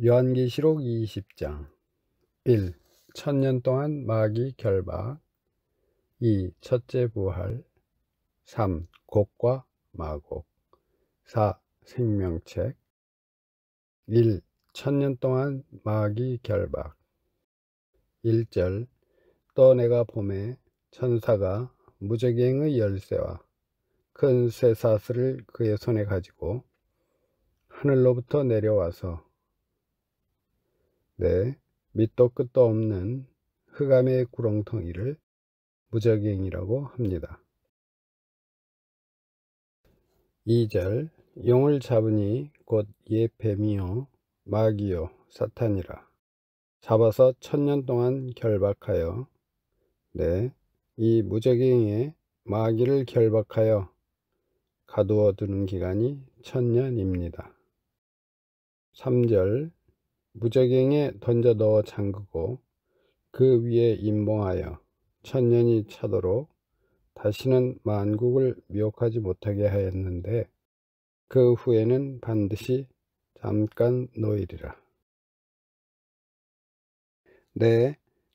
요한계시록 20장 1. 천년 동안 마귀 결박. 2. 첫째 부활. 3. 곡과 마곡. 4. 생명책. 1. 천년 동안 마귀 결박. 1절. 또 내가 보매 천사가 무저갱의 열쇠와 큰 쇠사슬을 그의 손에 가지고 하늘로부터 내려와서 밑도 끝도 없는 흑암의 구렁텅이를 무저갱이라고 합니다. 2절. 용을 잡으니 곧 옛 뱀이요 마귀요 사탄이라. 잡아서 천년 동안 결박하여 이 무저갱이의 마귀를 결박하여 가두어 두는 기간이 천년입니다. 3절. 무저갱이에 던져 넣어 잠그고 그 위에 임봉하여 천년이 차도록 다시는 만국을 미혹하지 못하게 하였는데 그 후에는 반드시 잠깐 놓이리라.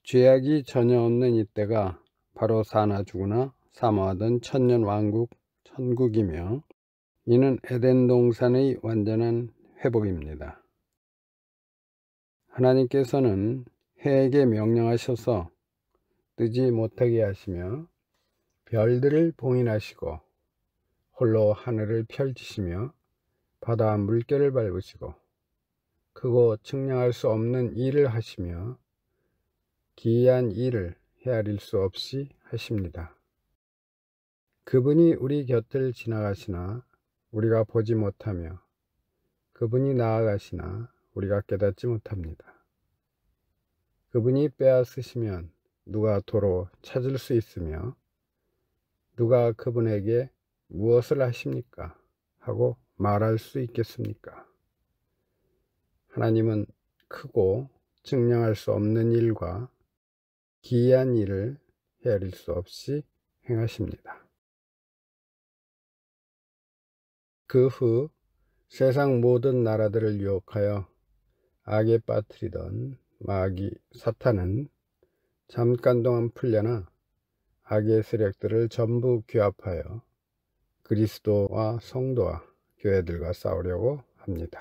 죄악이 전혀 없는 이때가 바로 사나 죽으나 사모하던 천년 왕국 천국이며, 이는 에덴 동산의 완전한 회복입니다. 하나님께서는 해에게 명령하셔서 뜨지 못하게 하시며 별들을 봉인하시고 홀로 하늘을 펼치시며 바다 물결을 밟으시고 크고 측량할 수 없는 일을 하시며 기이한 일을 헤아릴 수 없이 하십니다. 그분이 우리 곁을 지나가시나 우리가 보지 못하며 그분이 나아가시나 우리가 깨닫지 못합니다. 그분이 빼앗으시면 누가 도로 찾을 수 있으며 누가 그분에게 무엇을 하십니까? 하고 말할 수 있겠습니까? 하나님은 크고 측량할 수 없는 일과 기이한 일을 헤아릴 수 없이 행하십니다. 그 후 세상 모든 나라들을 유혹하여 악에 빠뜨리던 마귀 사탄은 잠깐 동안 풀려나 악의 세력들을 전부 규합하여 그리스도와 성도와 교회들과 싸우려고 합니다.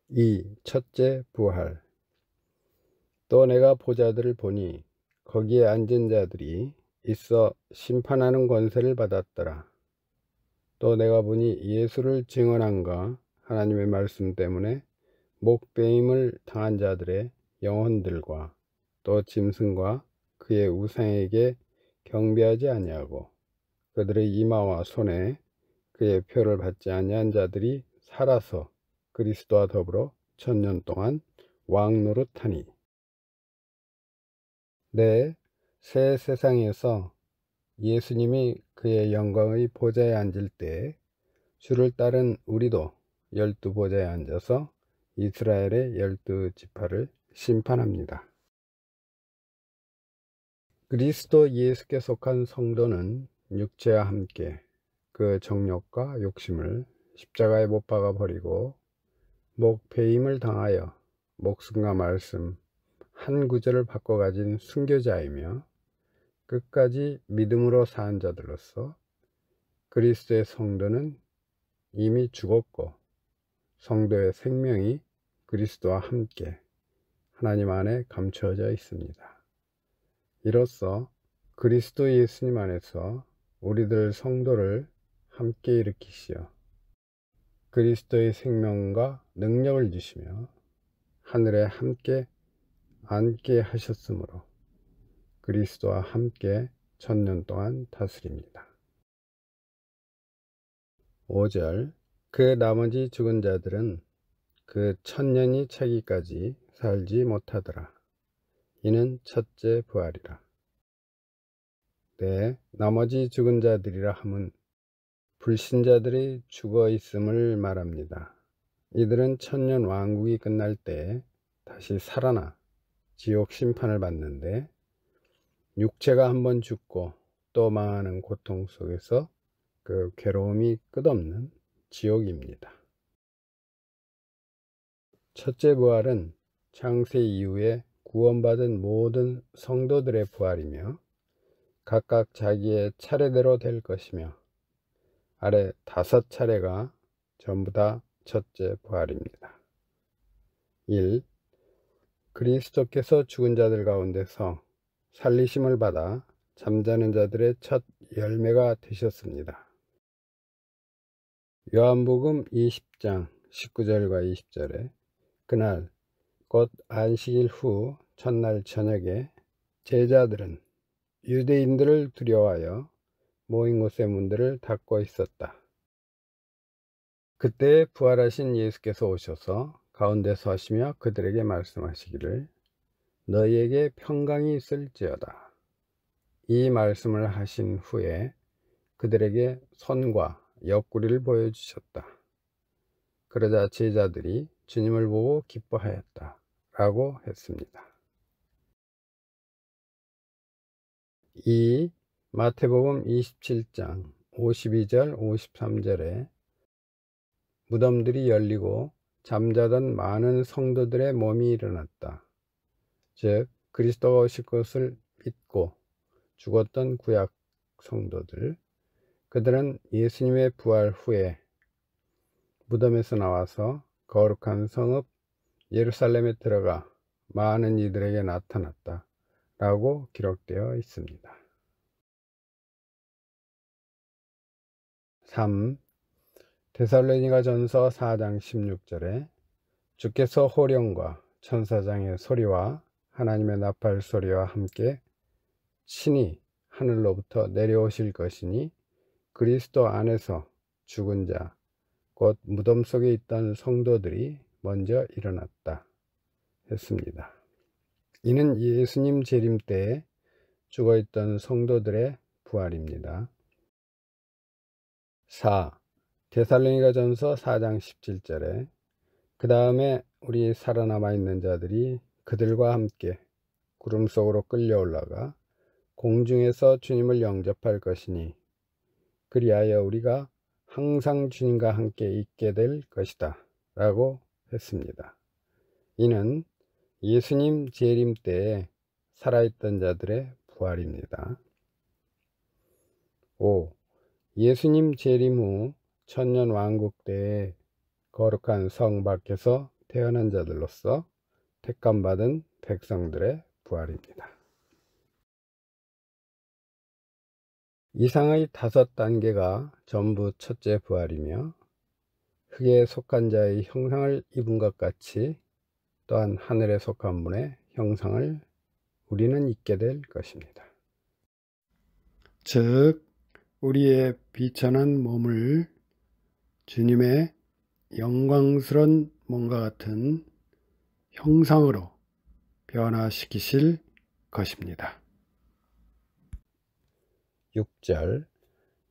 2. 첫째 부활. 또 내가 보좌들을 보니 거기에 앉은 자들이 있어 심판하는 권세를 받았더라. 또 내가 보니 예수를 증언함과 하나님의 말씀 때문에 목배임을 당한 자들의 영혼들과 또 짐승과 그의 우상에게 경배하지 아니하고 그들의 이마와 손에 그의 표를 받지 아니한 자들이 살아서 그리스도와 더불어 천년 동안 왕노릇하니. 새 세상에서 예수님이 그의 영광의 보좌에 앉을 때 주를 따른 우리도 12보좌에 앉아서 이스라엘의 12지파를 심판합니다. 그리스도 예수께 속한 성도는 육체와 함께 그 정욕과 욕심을 십자가에 못 박아 버리고 목배임을 당하여 목숨과 말씀 한 구절을 바꿔 가진 순교자이며 끝까지 믿음으로 산 자들로서 그리스도의 성도는 이미 죽었고 성도의 생명이 그리스도와 함께 하나님 안에 감추어져 있습니다. 이로써 그리스도 예수님 안에서 우리들 성도를 함께 일으키시어 그리스도의 생명과 능력을 주시며 하늘에 함께 앉게 하셨으므로 그리스도와 함께 천년 동안 다스립니다. 5절. 그 나머지 죽은 자들은 그 천년이 차기까지 살지 못하더라. 이는 첫째 부활이라. 나머지 죽은 자들이라 함은 불신자들이 죽어 있음을 말합니다. 이들은 천년 왕국이 끝날 때 다시 살아나 지옥 심판을 받는데 육체가 한번 죽고 또 망하는 고통 속에서 그 괴로움이 끝없는 지옥입니다. 첫째 부활은 창세 이후에 구원받은 모든 성도들의 부활이며 각각 자기의 차례대로 될 것이며 아래 5차례가 전부 다 첫째 부활입니다. 1. 그리스도께서 죽은 자들 가운데서 살리심을 받아 잠자는 자들의 첫 열매가 되셨습니다. 요한복음 20장 19절과 20절에 그날 곧 안식일 후 첫날 저녁에 제자들은 유대인들을 두려워하여 모인 곳의 문들을 닫고 있었다. 그때 부활하신 예수께서 오셔서 가운데 서시며 그들에게 말씀하시기를 너희에게 평강이 있을지어다. 이 말씀을 하신 후에 그들에게 손과 옆구리를 보여주셨다. 그러자 제자들이 주님을 보고 기뻐하였다 라고 했습니다. 2. 마태복음 27장 52절 53절에 무덤들이 열리고 잠자던 많은 성도들의 몸이 일어났다. 즉 그리스도가 오실 것을 믿고 죽었던 구약 성도들, 그들은 예수님의 부활 후에 무덤에서 나와서 거룩한 성읍 예루살렘에 들어가 많은 이들에게 나타났다 라고 기록되어 있습니다. 3. 데살로니가 전서 4장 16절에 주께서 호령과 천사장의 소리와 하나님의 나팔 소리와 함께 친히 하늘로부터 내려오실 것이니 그리스도 안에서 죽은 자 곧 무덤 속에 있던 성도들이 먼저 일어났다 했습니다. 이는 예수님 재림 때에 죽어있던 성도들의 부활입니다. 4. 데살로니가 전서 4장 17절에 그 다음에 우리 살아남아 있는 자들이 그들과 함께 구름 속으로 끌려 올라가 공중에서 주님을 영접할 것이니 그리하여 우리가 항상 주님과 함께 있게 될 것이다 라고 했습니다. 이는 예수님 재림 때에 살아있던 자들의 부활입니다. 5. 예수님 재림 후 천년 왕국 때에 거룩한 성 밖에서 태어난 자들로서 택감받은 백성들의 부활입니다. 이상의 5단계가 전부 첫째 부활이며 흙에 속한 자의 형상을 입은 것 같이 또한 하늘에 속한 분의 형상을 우리는 입게 될 것입니다. 즉 우리의 비천한 몸을 주님의 영광스러운 몸과 같은 형상으로 변화시키실 것입니다. 6절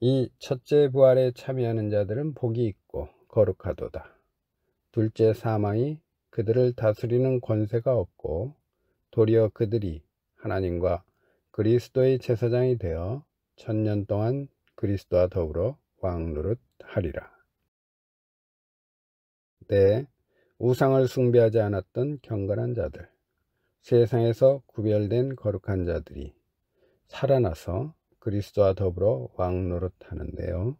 이 첫째 부활에 참여하는 자들은 복이 있고 거룩하도다. 둘째 사망이 그들을 다스리는 권세가 없고 도리어 그들이 하나님과 그리스도의 제사장이 되어 천년 동안 그리스도와 더불어 왕노릇하리라. 네, 우상을 숭배하지 않았던 경건한 자들, 세상에서 구별된 거룩한 자들이 살아나서 그리스도와 더불어 왕노릇하는데요.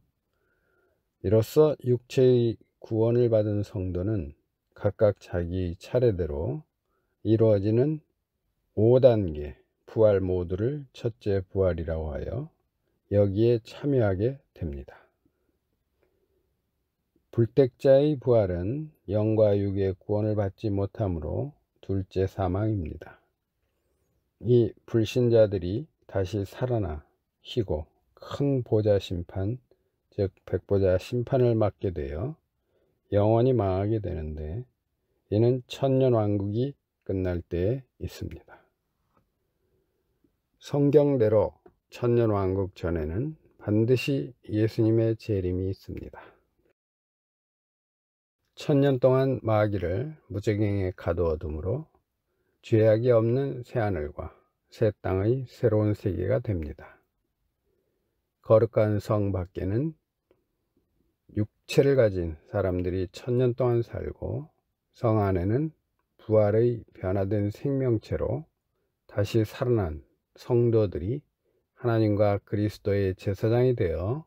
이로써 육체의 구원을 받은 성도는 각각 자기 차례대로 이루어지는 5단계 부활 모두를 첫째 부활이라고 하여 여기에 참여하게 됩니다. 불택자의 부활은 영과 육의 구원을 받지 못하므로 둘째 사망입니다. 이 불신자들이 다시 살아나 희고 큰 보좌 심판, 즉 백보자 심판을 맞게 되어 영원히 망하게 되는데 이는 천년 왕국이 끝날 때에 있습니다. 성경대로 천년 왕국 전에는 반드시 예수님의 재림이 있습니다. 천년 동안 마귀를 무저갱에 가두어 두므로 죄악이 없는 새하늘과 새 땅의 새로운 세계가 됩니다. 거룩한 성 밖에는 육체를 가진 사람들이 천년 동안 살고 성 안에는 부활의 변화된 생명체로 다시 살아난 성도들이 하나님과 그리스도의 제사장이 되어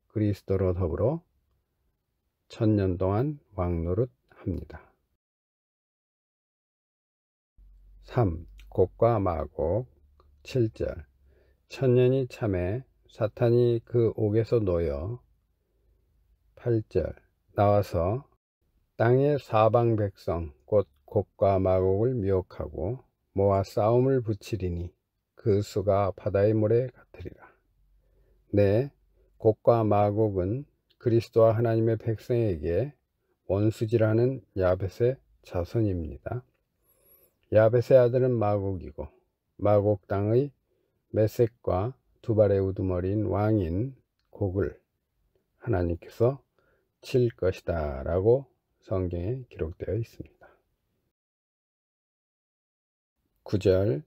그리스도로 더불어 1000년 동안 왕노릇합니다. 3. 곡과 마곡. 7절. 1000년이 참에 사탄이 그 옥에서 놓여. 8절. 나와서 땅의 사방 백성 곧 곡과 마곡을 미혹하고 모아 싸움을 붙이리니 그 수가 바다의 모래 같으리라. 네, 곡과 마곡은 그리스도와 하나님의 백성에게 원수질하는 야벳의 자손입니다. 야벳의 아들은 마곡이고 마곡 땅의 메섹과 두발의 우두머리인 왕인 곡을 하나님께서 칠 것이다 라고 성경에 기록되어 있습니다. 9절.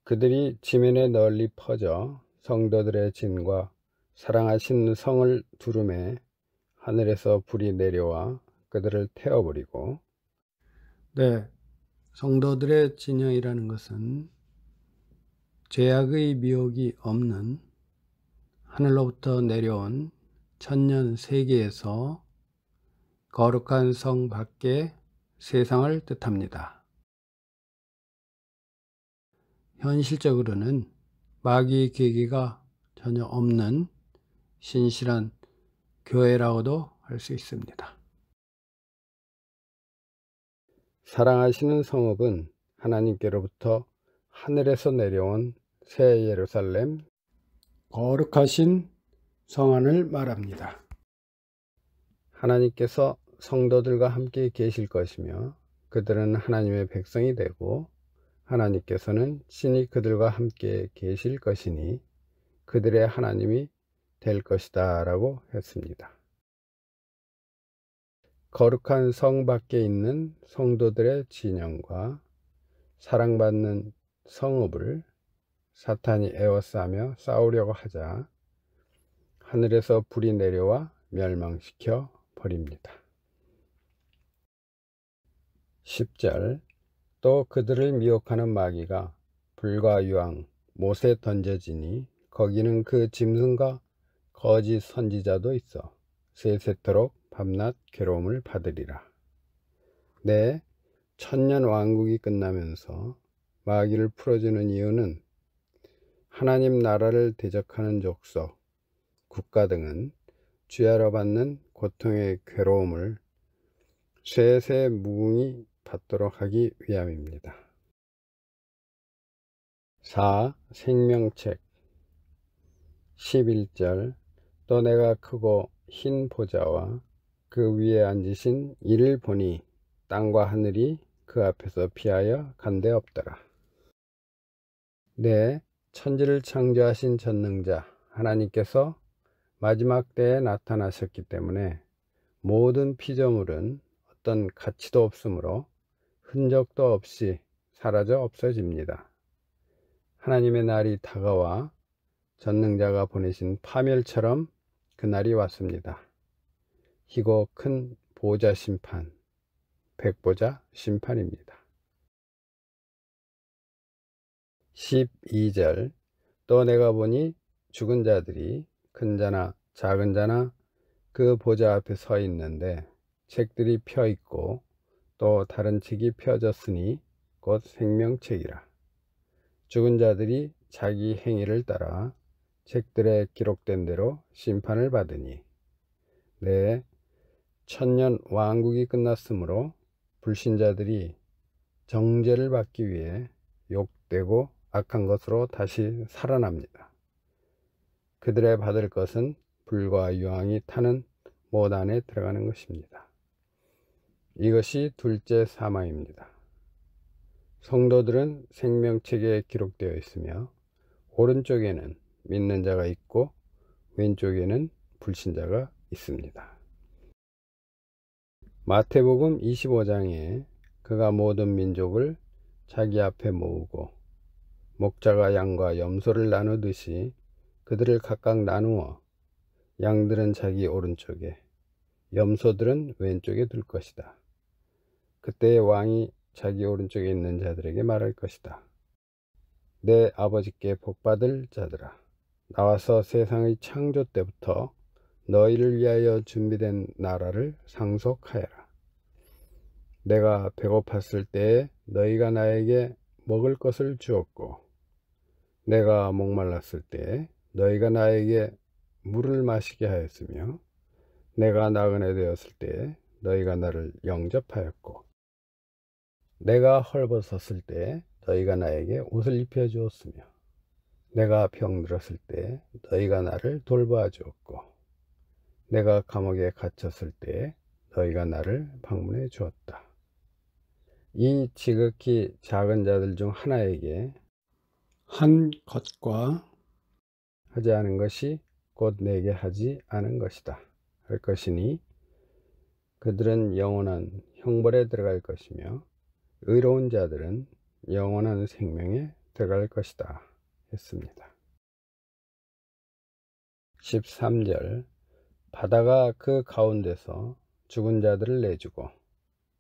그들이 지면에 널리 퍼져 성도들의 진과 사랑하신 성을 두루매 하늘에서 불이 내려와 그들을 태워버리고. 네, 성도들의 진영이라는 것은 죄악의 미혹이 없는 하늘로부터 내려온 천년 세계에서 거룩한 성 밖의 세상을 뜻합니다. 현실적으로는 마귀의 계기가 전혀 없는 신실한 교회라고도 할 수 있습니다. 사랑하시는 성읍은 하나님께로부터 하늘에서 내려온 새 예루살렘, 거룩하신 성안을 말합니다. 하나님께서 성도들과 함께 계실 것이며 그들은 하나님의 백성이 되고 하나님께서는 친히 그들과 함께 계실 것이니 그들의 하나님이 될 것이다 라고 했습니다. 거룩한 성 밖에 있는 성도들의 진영과 사랑받는 성읍을 사탄이 에워싸며 싸우려고 하자 하늘에서 불이 내려와 멸망시켜 버립니다. 10절. 또 그들을 미혹하는 마귀가 불과 유황 못에 던져지니 거기는 그 짐승과 거짓 선지자도 있어 세세토록 밤낮 괴로움을 받으리라. 네, 1000년 왕국이 끝나면서 마귀를 풀어주는 이유는 하나님 나라를 대적하는 족속, 국가 등은 주야로 받는 고통의 괴로움을 쇠세 무궁히 받도록 하기 위함입니다. 4. 생명책. 11절. 또 내가 크고 흰 보좌와 그 위에 앉으신 이를 보니 땅과 하늘이 그 앞에서 피하여 간데 없더라. 네, 천지를 창조하신 전능자 하나님께서 마지막 때에 나타나셨기 때문에 모든 피조물은 어떤 가치도 없으므로 흔적도 없이 사라져 없어집니다. 하나님의 날이 다가와 전능자가 보내신 파멸처럼 그날이 왔습니다. 희고 큰 보좌 심판, 백보자 심판입니다. 12절. 또 내가 보니 죽은 자들이 큰 자나 작은 자나 그 보좌 앞에 서 있는데 책들이 펴 있고 또 다른 책이 펴졌으니 곧 생명책이라. 죽은 자들이 자기 행위를 따라 책들에 기록된 대로 심판을 받으니. 네, 1000년 왕국이 끝났으므로 불신자들이 정죄를 받기 위해 욕되고 악한 것으로 다시 살아납니다. 그들의 받을 것은 불과 유황이 타는 못 안에 들어가는 것입니다. 이것이 둘째 사망입니다. 성도들은 생명책에 기록되어 있으며 오른쪽에는 믿는 자가 있고 왼쪽에는 불신자가 있습니다. 마태복음 25장에 그가 모든 민족을 자기 앞에 모으고 목자가 양과 염소를 나누듯이 그들을 각각 나누어 양들은 자기 오른쪽에 염소들은 왼쪽에 둘 것이다. 그때의 왕이 자기 오른쪽에 있는 자들에게 말할 것이다. 내 아버지께 복받을 자들아, 나와서 세상의 창조 때부터 너희를 위하여 준비된 나라를 상속하여라. 내가 배고팠을 때에 너희가 나에게 먹을 것을 주었고, 내가 목말랐을 때에 너희가 나에게 물을 마시게 하였으며, 내가 나그네 되었을 때에 너희가 나를 영접하였고, 내가 헐벗었을 때에 너희가 나에게 옷을 입혀 주었으며, 내가 병들었을 때 너희가 나를 돌보아 주었고, 내가 감옥에 갇혔을 때 너희가 나를 방문해 주었다. 이 지극히 작은 자들 중 하나에게 한 것과 하지 않은 것이 곧 내게 하지 않은 것이다 할 것이니, 그들은 영원한 형벌에 들어갈 것이며 의로운 자들은 영원한 생명에 들어갈 것이다 했습니다. 13절, 바다가 그 가운데서 죽은 자들을 내주고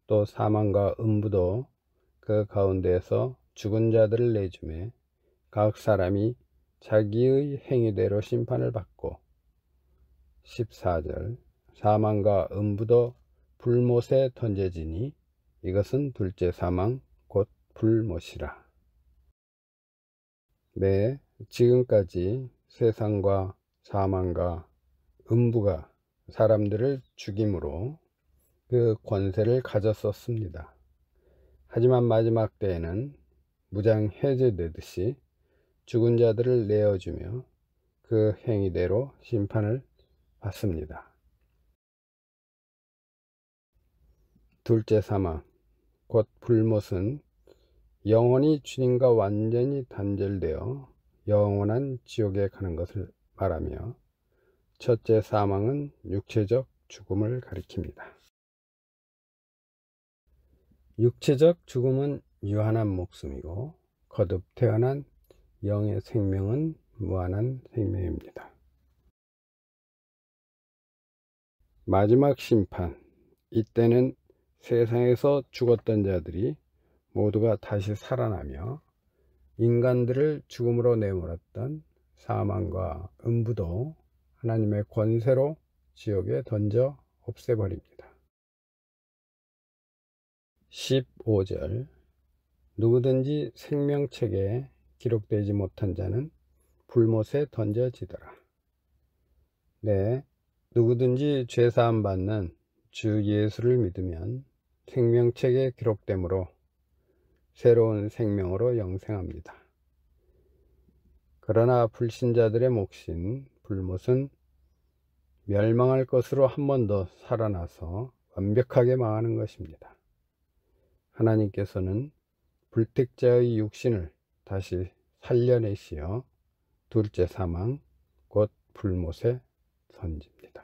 또 사망과 음부도 그 가운데에서 죽은 자들을 내주매 각 사람이 자기의 행위대로 심판을 받고, 14절, 사망과 음부도 불못에 던져지니 이것은 둘째 사망 곧 불못이라. 네, 지금까지 세상과 사망과 음부가 사람들을 죽임으로 그 권세를 가졌었습니다. 하지만 마지막 때에는 무장 해제되듯이 죽은 자들을 내어주며 그 행위대로 심판을 받습니다. 둘째 사망 곧 불못은 영원히 주님과 완전히 단절되어 영원한 지옥에 가는 것을 말하며, 첫째 사망은 육체적 죽음을 가리킵니다. 육체적 죽음은 유한한 목숨이고 거듭 태어난 영의 생명은 무한한 생명입니다. 마지막 심판, 이때는 세상에서 죽었던 자들이 모두가 다시 살아나며 인간들을 죽음으로 내몰았던 사망과 음부도 하나님의 권세로 지옥에 던져 없애버립니다. 15절, 누구든지 생명책에 기록되지 못한 자는 불못에 던져지더라. 네, 누구든지 죄사함 받는 주 예수를 믿으면 생명책에 기록되므로 새로운 생명으로 영생합니다. 그러나 불신자들의 몫인 불못은 멸망할 것으로 한 번 더 살아나서 완벽하게 망하는 것입니다. 하나님께서는 불택자의 육신을 다시 살려내시어 둘째 사망 곧 불못에 던집니다.